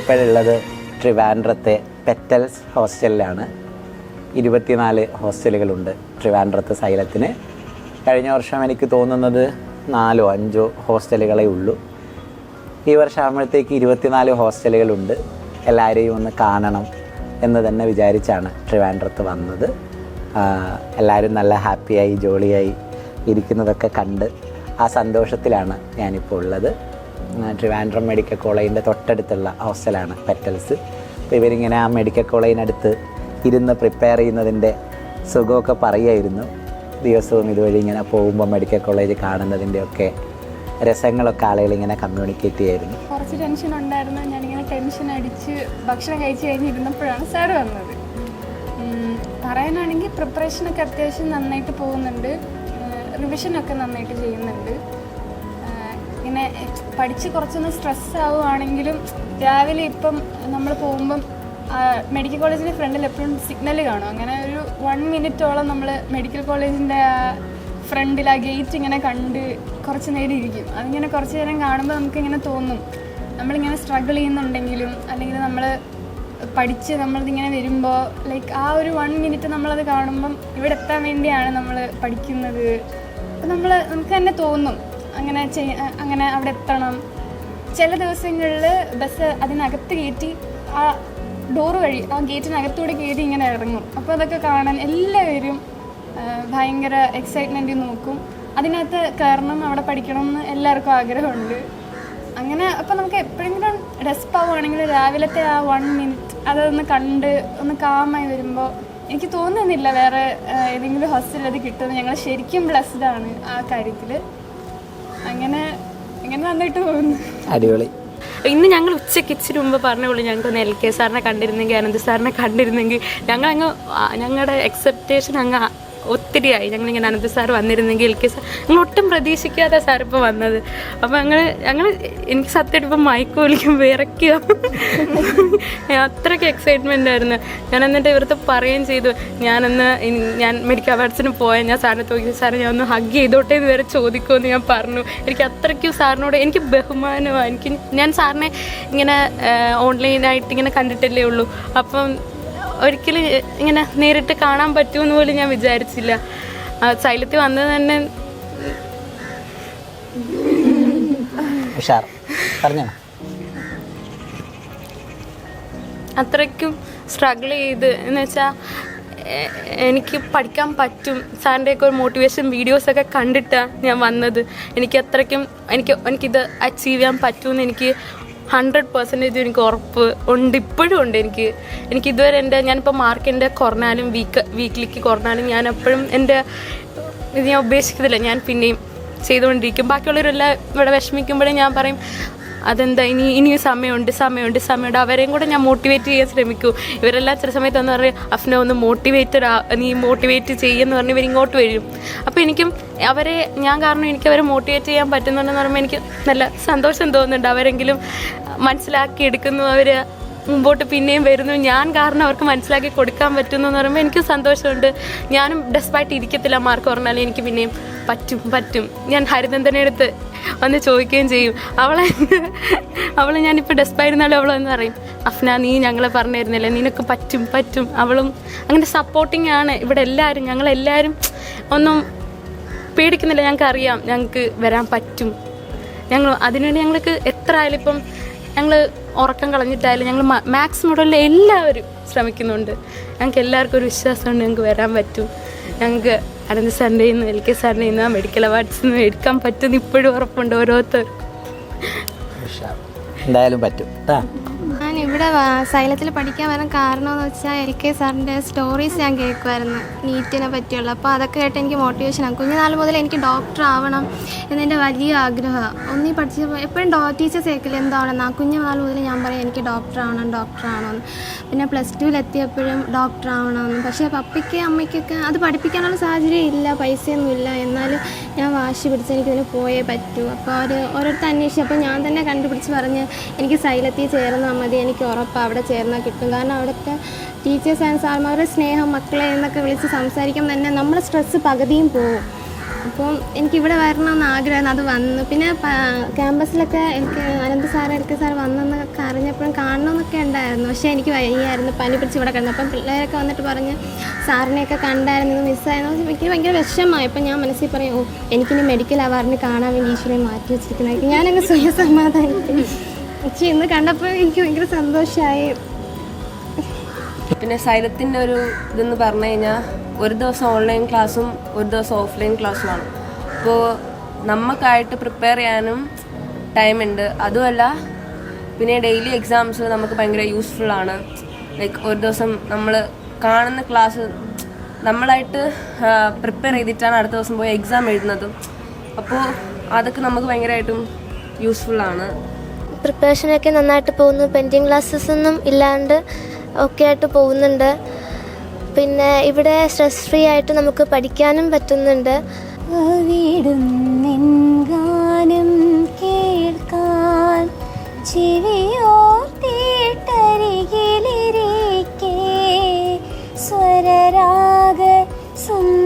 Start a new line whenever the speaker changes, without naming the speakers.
ഞാനിപ്പോഴുള്ളത് ട്രിവാൻഡ്രത്തെ petals ഹോസ്റ്റലിലാണ്. 24 ഹോസ്റ്റലുകളുണ്ട് ട്രിവാൻഡ്രത്ത് സൈലത്തിന്. കഴിഞ്ഞ വർഷം എനിക്ക് തോന്നുന്നത് 4 or 5 ഹോസ്റ്റലുകളേ ഉള്ളൂ. ഈ വർഷം ആകുമ്പോഴത്തേക്ക് 24 ഹോസ്റ്റലുകളുണ്ട്. എല്ലാവരെയും ഒന്ന് കാണണം എന്ന് തന്നെ വിചാരിച്ചാണ് ട്രിവാൻഡ്രത്ത് വന്നത്. എല്ലാവരും നല്ല ഹാപ്പിയായി ജോളിയായി ഇരിക്കുന്നതൊക്കെ കണ്ട് ആ സന്തോഷത്തിലാണ് ഞാനിപ്പോൾ ഉള്ളത്. ട്രിവാൻഡ്രം മെഡിക്കൽ കോളേജിൻ്റെ തൊട്ടടുത്തുള്ള ഹോസ്റ്റലാണ് പെറ്റൽസ്. അപ്പോൾ ഇവരിങ്ങനെ ആ മെഡിക്കൽ കോളേജിനടുത്ത് ഇരുന്ന് പ്രിപ്പയർ ചെയ്യുന്നതിൻ്റെ സുഖമൊക്കെ പറയുമായിരുന്നു. ദിവസവും ഇതുവഴി ഇങ്ങനെ പോകുമ്പോൾ മെഡിക്കൽ കോളേജ് കാണുന്നതിൻ്റെയൊക്കെ രസങ്ങളൊക്കെ ആളുകളിങ്ങനെ കമ്മ്യൂണിക്കേറ്റ് ചെയ്യായിരുന്നു.
കുറച്ച് ടെൻഷൻ ഉണ്ടായിരുന്നു. ഞാനിങ്ങനെ ടെൻഷൻ അടിച്ച് ഭക്ഷണം കഴിച്ച് കഴിഞ്ഞിരുന്നപ്പോഴാണ് സാറ് വന്നത്. പറയാനാണെങ്കിൽ പ്രിപ്പറേഷനൊക്കെ അത്യാവശ്യം നന്നായിട്ട് പോകുന്നുണ്ട്. റിവിഷനൊക്കെ നന്നായിട്ട് ചെയ്യുന്നുണ്ട്. ഇങ്ങനെ പഠിച്ച് കുറച്ചൊന്ന് സ്ട്രെസ് ആവുകയാണെങ്കിലും രാവിലെ ഇപ്പം നമ്മൾ പോകുമ്പം മെഡിക്കൽ കോളേജിൻ്റെ ഫ്രണ്ടിൽ എപ്പോഴും സിഗ്നൽ കാണും. അങ്ങനെ ഒരു 1 minute നമ്മൾ മെഡിക്കൽ കോളേജിൻ്റെ ഫ്രണ്ടിൽ ആ ഗേറ്റ് ഇങ്ങനെ കണ്ട് കുറച്ച് നേരം ഇരിക്കും. അതിങ്ങനെ കുറച്ച് നേരം കാണുമ്പോൾ നമുക്കിങ്ങനെ തോന്നും നമ്മളിങ്ങനെ സ്ട്രഗിൾ ചെയ്യുന്നുണ്ടെങ്കിലും അല്ലെങ്കിൽ നമ്മൾ പഠിച്ച് നമ്മളിതിങ്ങനെ വരുമ്പോൾ ലൈക്ക് ആ ഒരു 1 minute നമ്മളത് കാണുമ്പം ഇവിടെ എത്താൻ വേണ്ടിയാണ് നമ്മൾ പഠിക്കുന്നത്. അപ്പം നമുക്ക് തന്നെ തോന്നും അങ്ങനെ അവിടെ എത്തണം. ചില ദിവസങ്ങളിൽ ബസ് അതിനകത്ത് കയറ്റി ആ ഡോറ് വഴി ആ ഗേറ്റിനകത്തൂടെ കയറി ഇങ്ങനെ ഇറങ്ങും. അപ്പോൾ അതൊക്കെ കാണാൻ എല്ലാവരും ഭയങ്കര എക്സൈറ്റ്മെൻറ്റിൽ നോക്കും. അതിനകത്ത് കയറണം, അവിടെ പഠിക്കണം എന്ന് എല്ലാവർക്കും ആഗ്രഹമുണ്ട്. അങ്ങനെ അപ്പോൾ നമുക്ക് എപ്പോഴെങ്കിലും ഡെസ്പ് ആവുകയാണെങ്കിൽ രാവിലത്തെ ആ 1 minute അതൊന്ന് കണ്ട് ഒന്ന് കാമായി വരുമ്പോൾ എനിക്ക് തോന്നുന്നില്ല വേറെ ഏതെങ്കിലും ഹോസ്റ്റലിൽ അത് കിട്ടുമെന്ന്. ഞങ്ങൾ ശരിക്കും ബ്ലെസ്ഡാണ് ആ കാര്യത്തിൽ. അങ്ങനെ നന്നായിട്ട് പോകുന്നു.
അടിപൊളി.
ഇന്ന് ഞങ്ങൾ ഉച്ചയ്ക്ക് ഇച്ചിരി മുമ്പ് പറഞ്ഞുള്ളൂ ഞങ്ങൾക്കൊന്ന് LK സാറിനെ കണ്ടിരുന്നെങ്കിൽ, അനന്ത് സാറിനെ കണ്ടിരുന്നെങ്കിൽ. ഞങ്ങളുടെ എക്സെപ്റ്റേഷൻ അങ്ങ് ഒത്തിരിയായി. ഞങ്ങളിങ്ങനെ അനന്ത് സാർ വന്നിരുന്നെങ്കിൽ, LK സാർ ഞങ്ങൾ ഒട്ടും പ്രതീക്ഷിക്കാതെ സാർ ഇപ്പോൾ വന്നത്. അപ്പോൾ ഞങ്ങൾ എനിക്ക് സത്യമായിട്ട് ഇപ്പം മയക്ക് വിളിക്കും വിറയ്ക്കുക. അത്രയ്ക്ക് എക്സൈറ്റ്മെൻ്റ് ആയിരുന്നു. ഞാൻ എന്നിട്ട് ഇവർക്ക് പറയുകയും ചെയ്തു, ഞാൻ മെഡിക്കൽ അവാർഡ്സിന് പോയാൽ ഞാൻ സാറിനെ തോന്നി സാറെ ഞാൻ ഒന്ന് ഹഗ് ചെയ്തോട്ടെ എന്ന് വരെ ചോദിക്കുമെന്ന് ഞാൻ പറഞ്ഞു. എനിക്ക് അത്രയ്ക്കും സാറിനോട് എനിക്ക് ബഹുമാനമാണ്. ഞാൻ സാറിനെ ഇങ്ങനെ ഓൺലൈനായിട്ട് ഇങ്ങനെ കണ്ടിട്ടല്ലേ ഉള്ളൂ. അപ്പം ഒരിക്കലും ഇങ്ങനെ നേരിട്ട് കാണാൻ പറ്റുമെന്ന് പോലും ഞാൻ വിചാരിച്ചില്ല. സൈലത്തിൽ വന്നത് തന്നെ അത്രയ്ക്കും സ്ട്രഗിൾ ചെയ്ത് എന്ന് വെച്ചാൽ എനിക്ക് പഠിക്കാൻ പറ്റും. സാറിൻ്റെയൊക്കെ ഒരു മോട്ടിവേഷൻ വീഡിയോസൊക്കെ കണ്ടിട്ടാണ് ഞാൻ വന്നത്. എനിക്കിത് അച്ചീവ് ചെയ്യാൻ പറ്റുമെന്ന് എനിക്ക് 100% എനിക്ക് ഉറപ്പ് ഉണ്ട്. ഇപ്പോഴും ഉണ്ട്. എനിക്ക് ഇതുവരെ ഞാനിപ്പോൾ മാർക്കിൻ്റെ കുറഞ്ഞാലും വീക്കിലേക്ക് കുറഞ്ഞാലും ഞാൻ എപ്പോഴും ഇത് ഞാൻ ഉപേക്ഷിക്കുന്നില്ല. ഞാൻ പിന്നെയും ചെയ്തുകൊണ്ടിരിക്കും. ബാക്കിയുള്ളവരെല്ലാം ഇവിടെ വിഷമിക്കുമ്പോഴേ ഞാൻ പറയും അതെന്താ ഇനിയും സമയമുണ്ട്. അവരെയും കൂടെ ഞാൻ മോട്ടിവേറ്റ് ചെയ്യാൻ ശ്രമിക്കും. ഇവരെല്ലാം ചില സമയത്ത് ഒന്ന് പറയും അഫ്ന ഒന്ന് നീ മോട്ടിവേറ്റ് ചെയ്യുമെന്ന് പറഞ്ഞ് ഇവരിങ്ങോട്ട് വരും. അപ്പോൾ എനിക്കും ഞാൻ കാരണം എനിക്ക് അവരെ മോട്ടിവേറ്റ് ചെയ്യാൻ പറ്റുന്നുണ്ടെന്ന് പറയുമ്പോൾ എനിക്ക് നല്ല സന്തോഷം തോന്നുന്നുണ്ട്. അവരെങ്കിലും മനസ്സിലാക്കി എടുക്കുന്നു, അവർ മുമ്പോട്ട് പിന്നെയും വരുന്നു. ഞാൻ കാരണം അവർക്ക് മനസ്സിലാക്കി കൊടുക്കാൻ പറ്റുന്നു എന്ന് പറയുമ്പോൾ എനിക്ക് സന്തോഷമുണ്ട്. ഞാനും ഡെസ്പായിട്ട് ഇരിക്കത്തില്ല. മാർക്ക് പറഞ്ഞാലും എനിക്ക് പിന്നെയും പറ്റും. ഞാൻ ഹരിനന്ദനെ അടുത്ത് വന്ന് ചോദിക്കുകയും ചെയ്യും. അവളെ ഞാനിപ്പോൾ ഡെസ്പായിരുന്നാലും അവളെന്ന് പറയും അഫ്ന നീ ഞങ്ങളെ പറഞ്ഞിരുന്നില്ലേ നിനക്ക് പറ്റും. അവളും അങ്ങനെ സപ്പോർട്ടിങ് ആണ് ഇവിടെ എല്ലാവരും. ഞങ്ങളെല്ലാവരും ഒന്നും പേടിക്കുന്നില്ല. ഞങ്ങൾക്കറിയാം ഞങ്ങൾക്ക് വരാൻ പറ്റും. അതിനുവേണ്ടി ഞങ്ങൾക്ക് എത്ര ആയാലും ഇപ്പം ഞങ്ങൾ ഉറക്കം കളഞ്ഞിട്ടായാലും ഞങ്ങൾ മാക്സിമം എല്ലാവരും ശ്രമിക്കുന്നുണ്ട്. ഞങ്ങൾക്ക് എല്ലാവർക്കും ഒരു വിശ്വാസമുണ്ട് ഞങ്ങൾക്ക് വരാൻ പറ്റും. ഞങ്ങൾക്ക് അനന്ത് സാറിൻ്റെ നിന്ന് LK സാറിൻ്റെ നിന്ന് മെഡിക്കൽ അവാർഡ്സ് നിന്ന് എടുക്കാൻ പറ്റുമെന്ന് ഇപ്പോഴും ഉറപ്പുണ്ട് ഓരോരുത്തർക്കും.
എന്തായാലും പറ്റും.
ഞാനിവിടെ സൈലത്തിൽ പഠിക്കാൻ വരാൻ കാരണമെന്ന് വെച്ചാൽ LK സാറിൻ്റെ സ്റ്റോറീസ് ഞാൻ കേൾക്കുമായിരുന്നു നീറ്റിനെ പറ്റിയുള്ള. അപ്പോൾ അതൊക്കെ കേട്ട് എനിക്ക് മോട്ടിവേഷനാണ്. കുഞ്ഞുനാൾ മുതൽ എനിക്ക് ഡോക്ടർ ആവണം എന്നെൻ്റെ വലിയ ആഗ്രഹമാണ്. പഠിച്ചപ്പോൾ എപ്പോഴും ടീച്ചേഴ്സ് കേൾക്കില്ല എന്താവണമെന്ന്. ആ കുഞ്ഞുനാൾ മുതൽ ഞാൻ പറയും എനിക്ക് ഡോക്ടർ ആവണമെന്ന്. പിന്നെ +2 എത്തിയപ്പോഴും ഡോക്ടർ ആവണമെന്ന്. പക്ഷേ പപ്പയ്ക്ക് അമ്മയ്ക്കൊക്കെ അത് പഠിപ്പിക്കാനുള്ള സാഹചര്യം ഇല്ല, പൈസയൊന്നുമില്ല. എന്നാലും ഞാൻ വാശി പിടിച്ച് എനിക്കിതിന് പോയേ പറ്റൂ. അപ്പോൾ ഓരോരുത്തർ അന്വേഷിച്ചപ്പോൾ ഞാൻ തന്നെ കണ്ടുപിടിച്ച് പറഞ്ഞ് എനിക്ക് സൈലത്തിൽ ചേർന്നാൽ മതി, എനിക്ക് ഉറപ്പാണ് അവിടെ ചേർന്നാൽ കിട്ടും. കാരണം അവിടുത്തെ ടീച്ചേഴ്സ് ആൻഡ് സാർമാരുടെ സ്നേഹം, മക്കളെ എന്നൊക്കെ വിളിച്ച് സംസാരിക്കുമ്പോൾ തന്നെ നമ്മുടെ സ്ട്രെസ്സ് പകുതിയും പോകും. അപ്പം എനിക്കിവിടെ വരണമെന്ന് ആഗ്രഹമായിരുന്നു, അത് വന്നു. പിന്നെ ക്യാമ്പസിലൊക്കെ എനിക്ക് Anant sir L K sir വന്നെന്നൊക്കെ അറിഞ്ഞപ്പോഴും കാണണമെന്നൊക്കെ ഉണ്ടായിരുന്നു. പക്ഷേ എനിക്ക് വയ്യായിരുന്നു, പനി പിടിച്ച് ഇവിടെ കിടന്നു. അപ്പം പിള്ളേരൊക്കെ വന്നിട്ട് പറഞ്ഞ് സാറിനെയൊക്കെ കണ്ടായിരുന്നു, മിസ്സായിരുന്നു. എനിക്ക് ഭയങ്കര വിഷമമായി. അപ്പം ഞാൻ മനസ്സിൽ പറയും, ഓ എനിക്കിനി മെഡിക്കൽ അവാർഡിന് കാണാൻ വേണ്ടി ഈശ്വരനെ മാറ്റി വെച്ചിരിക്കുന്നത്. ഞാനങ്ങ് സ്വയം സമാധാനിക്കും. പക്ഷേ ഇന്ന് കണ്ടപ്പോൾ എനിക്ക് ഭയങ്കര സന്തോഷമായി.
പിന്നെ സൈലത്തിൻ്റെ ഒരു ഇതെന്ന് പറഞ്ഞു കഴിഞ്ഞാൽ ഒരു ദിവസം ഓൺലൈൻ ക്ലാസ്സും ഒരു ദിവസം ഓഫ്ലൈൻ ക്ലാസ്സുമാണ്. അപ്പോൾ നമുക്കായിട്ട് പ്രിപ്പയർ ചെയ്യാനും ടൈമുണ്ട്. അതുമല്ല പിന്നെ ഡെയിലി എക്സാംസ് നമുക്ക് ഭയങ്കര യൂസ്ഫുള്ളാണ്. ലൈക്ക് ഒരു ദിവസം നമ്മൾ കാണുന്ന ക്ലാസ് നമ്മളായിട്ട് പ്രിപ്പയർ ചെയ്തിട്ടാണ് അടുത്ത ദിവസം പോയി എക്സാം എഴുതുന്നതും. അപ്പോൾ അതൊക്കെ നമുക്ക് ഭയങ്കരമായിട്ടും യൂസ്ഫുള്ളാണ്.
പ്രിപ്പറേഷനൊക്കെ നന്നായിട്ട് പോകുന്നു. പെൻഡിങ് ക്ലാസ്സസ് ഒന്നും ഇല്ലാണ്ട് ഒക്കെ ആയിട്ട് പോകുന്നുണ്ട്. പിന്നെ ഇവിടെ സ്ട്രെസ് ഫ്രീ ആയിട്ട് നമുക്ക് പഠിക്കാനും പറ്റുന്നുണ്ട്.
ഗാനം കേൾക്കാൻ ചെവിയോർത്തിട്ടരികിലിരിക്കെ സ്വരരാഗ സുന്ദര